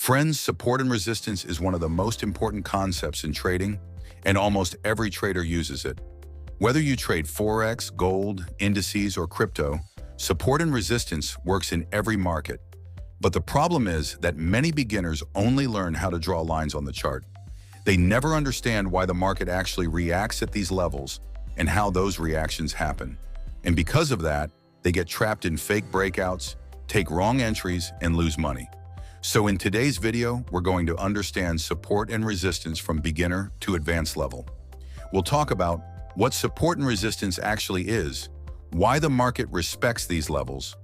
Friends, support and resistance is one of the most important concepts in trading, and almost every trader uses it. Whether you trade Forex, gold, indices, or crypto, support and resistance works in every market. But the problem is that many beginners only learn how to draw lines on the chart. They never understand why the market actually reacts at these levels and how those reactions happen. And because of that, they get trapped in fake breakouts, take wrong entries, and lose money. So in today's video, we're going to understand support and resistance from beginner to advanced level. We'll talk about what support and resistance actually is, why the market respects these levels,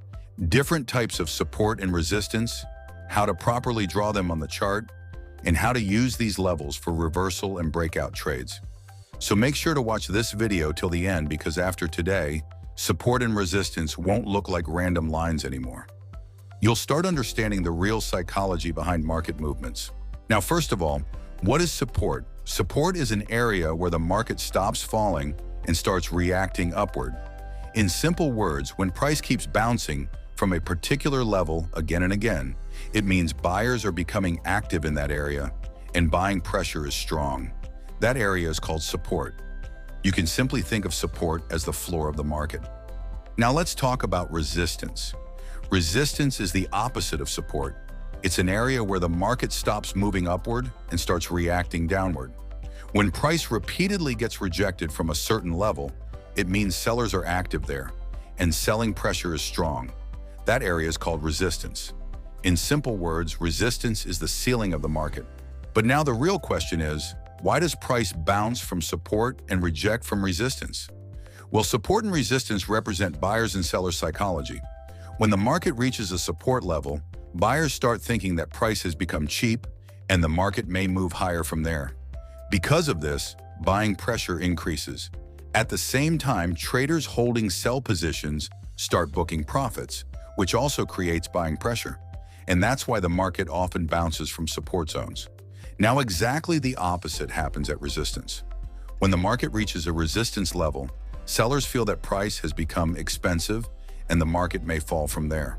different types of support and resistance, how to properly draw them on the chart, and how to use these levels for reversal and breakout trades. So make sure to watch this video till the end, because after today, support and resistance won't look like random lines anymore. You'll start understanding the real psychology behind market movements. Now, first of all, what is support? Support is an area where the market stops falling and starts reacting upward. In simple words, when price keeps bouncing from a particular level again and again, it means buyers are becoming active in that area and buying pressure is strong. That area is called support. You can simply think of support as the floor of the market. Now let's talk about resistance. Resistance is the opposite of support. It's an area where the market stops moving upward and starts reacting downward. When price repeatedly gets rejected from a certain level, it means sellers are active there and selling pressure is strong. That area is called resistance. In simple words, resistance is the ceiling of the market. But now the real question is, why does price bounce from support and reject from resistance? Well, support and resistance represent buyers and sellers' psychology. When the market reaches a support level, buyers start thinking that price has become cheap and the market may move higher from there. Because of this, buying pressure increases. At the same time, traders holding sell positions start booking profits, which also creates buying pressure. And that's why the market often bounces from support zones. Now, exactly the opposite happens at resistance. When the market reaches a resistance level, sellers feel that price has become expensive and the market may fall from there.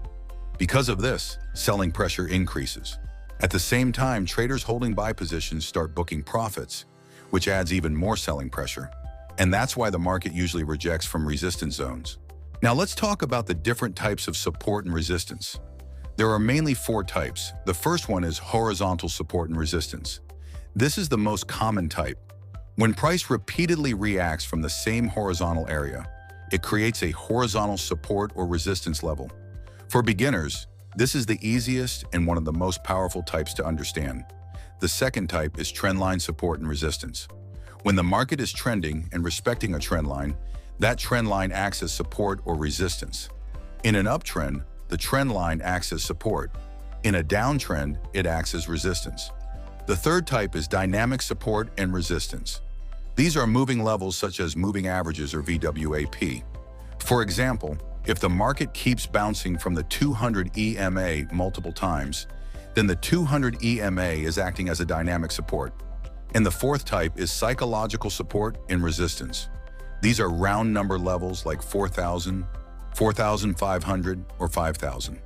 Because of this, selling pressure increases. At the same time, traders holding buy positions start booking profits, which adds even more selling pressure. And that's why the market usually rejects from resistance zones. Now let's talk about the different types of support and resistance. There are mainly four types. The first one is horizontal support and resistance. This is the most common type. When price repeatedly reacts from the same horizontal area, it creates a horizontal support or resistance level. For beginners, this is the easiest and one of the most powerful types to understand. The second type is trendline support and resistance. When the market is trending and respecting a trend line, that trend line acts as support or resistance. In an uptrend, the trend line acts as support. In a downtrend, it acts as resistance. The third type is dynamic support and resistance. These are moving levels such as moving averages or VWAP. For example, if the market keeps bouncing from the 200 EMA multiple times, then the 200 EMA is acting as a dynamic support. And the fourth type is psychological support and resistance. These are round number levels like 4,000, 4,500, or 5,000.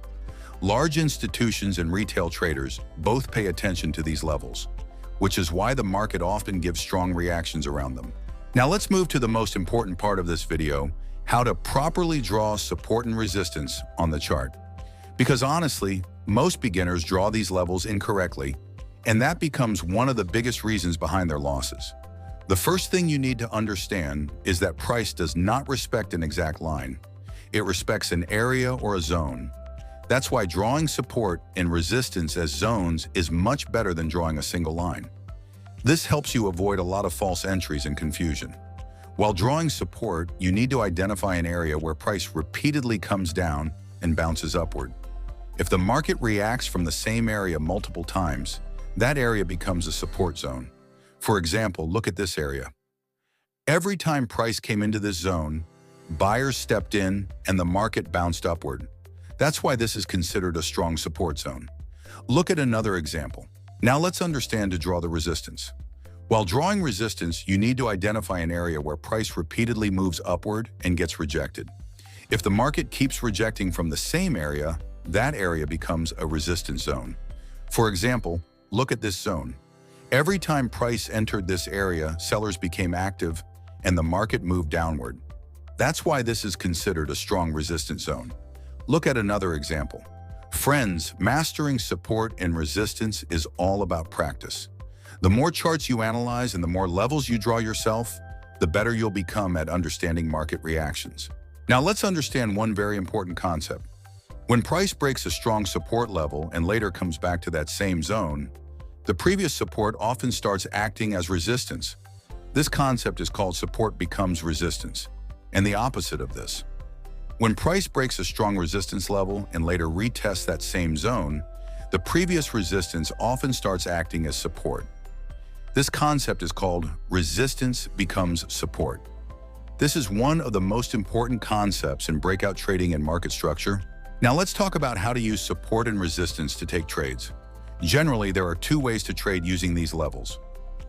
Large institutions and retail traders both pay attention to these levels, which is why the market often gives strong reactions around them. Now let's move to the most important part of this video, how to properly draw support and resistance on the chart. Because honestly, most beginners draw these levels incorrectly, and that becomes one of the biggest reasons behind their losses. The first thing you need to understand is that price does not respect an exact line. It respects an area or a zone. That's why drawing support and resistance as zones is much better than drawing a single line. This helps you avoid a lot of false entries and confusion. While drawing support, you need to identify an area where price repeatedly comes down and bounces upward. If the market reacts from the same area multiple times, that area becomes a support zone. For example, look at this area. Every time price came into this zone, buyers stepped in and the market bounced upward. That's why this is considered a strong support zone. Look at another example. Now let's understand to draw the resistance. While drawing resistance, you need to identify an area where price repeatedly moves upward and gets rejected. If the market keeps rejecting from the same area, that area becomes a resistance zone. For example, look at this zone. Every time price entered this area, sellers became active and the market moved downward. That's why this is considered a strong resistance zone. Look at another example. Friends, mastering support and resistance is all about practice. The more charts you analyze and the more levels you draw yourself, the better you'll become at understanding market reactions. Now let's understand one very important concept. When price breaks a strong support level and later comes back to that same zone, the previous support often starts acting as resistance. This concept is called support becomes resistance, and the opposite of this. When price breaks a strong resistance level and later retests that same zone, the previous resistance often starts acting as support. This concept is called resistance becomes support. This is one of the most important concepts in breakout trading and market structure. Now let's talk about how to use support and resistance to take trades. Generally, there are two ways to trade using these levels: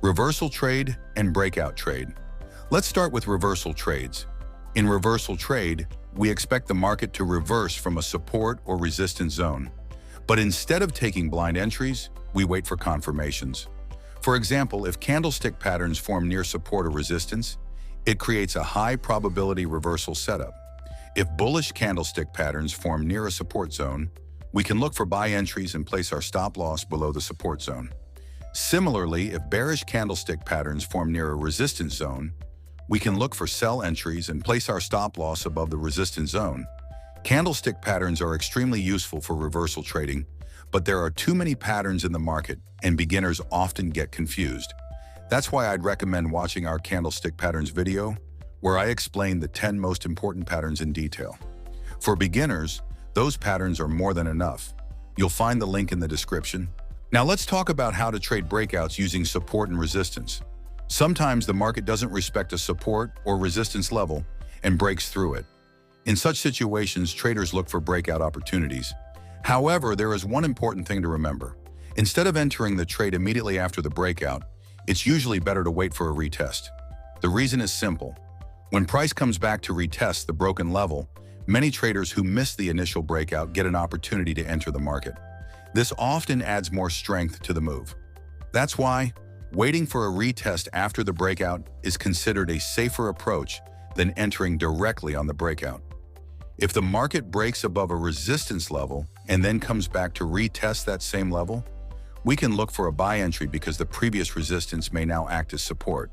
reversal trade and breakout trade. Let's start with reversal trades. In reversal trade, we expect the market to reverse from a support or resistance zone. But instead of taking blind entries, we wait for confirmations. For example, if candlestick patterns form near support or resistance, it creates a high probability reversal setup. If bullish candlestick patterns form near a support zone, we can look for buy entries and place our stop loss below the support zone. Similarly, if bearish candlestick patterns form near a resistance zone, we can look for sell entries and place our stop loss above the resistance zone. Candlestick patterns are extremely useful for reversal trading, but there are too many patterns in the market and beginners often get confused. That's why I'd recommend watching our candlestick patterns video, where I explain the 10 most important patterns in detail. For beginners, those patterns are more than enough. You'll find the link in the description. Now let's talk about how to trade breakouts using support and resistance. Sometimes the market doesn't respect a support or resistance level and breaks through it. In such situations, traders look for breakout opportunities. However, there is one important thing to remember. Instead of entering the trade immediately after the breakout, it's usually better to wait for a retest. The reason is simple. When price comes back to retest the broken level, many traders who missed the initial breakout get an opportunity to enter the market. This often adds more strength to the move. That's why waiting for a retest after the breakout is considered a safer approach than entering directly on the breakout. If the market breaks above a resistance level and then comes back to retest that same level, we can look for a buy entry because the previous resistance may now act as support.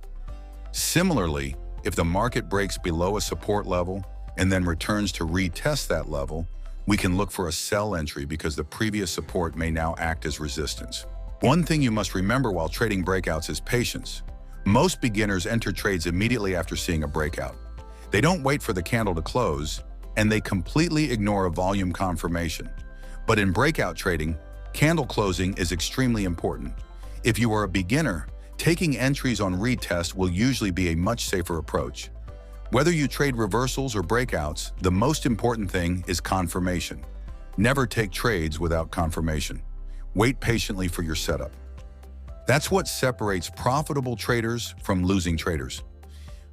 Similarly, if the market breaks below a support level and then returns to retest that level, we can look for a sell entry because the previous support may now act as resistance. One thing you must remember while trading breakouts is patience. Most beginners enter trades immediately after seeing a breakout. They don't wait for the candle to close, and they completely ignore a volume confirmation. But in breakout trading, candle closing is extremely important. If you are a beginner, taking entries on retest will usually be a much safer approach. Whether you trade reversals or breakouts, the most important thing is confirmation. Never take trades without confirmation. Wait patiently for your setup. That's what separates profitable traders from losing traders.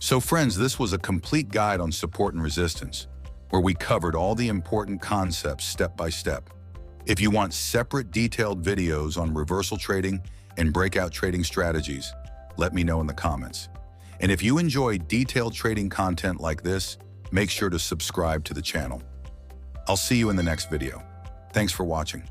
So friends, this was a complete guide on support and resistance, where we covered all the important concepts step by step. If you want separate detailed videos on reversal trading and breakout trading strategies, let me know in the comments. And if you enjoy detailed trading content like this, make sure to subscribe to the channel. I'll see you in the next video. Thanks for watching.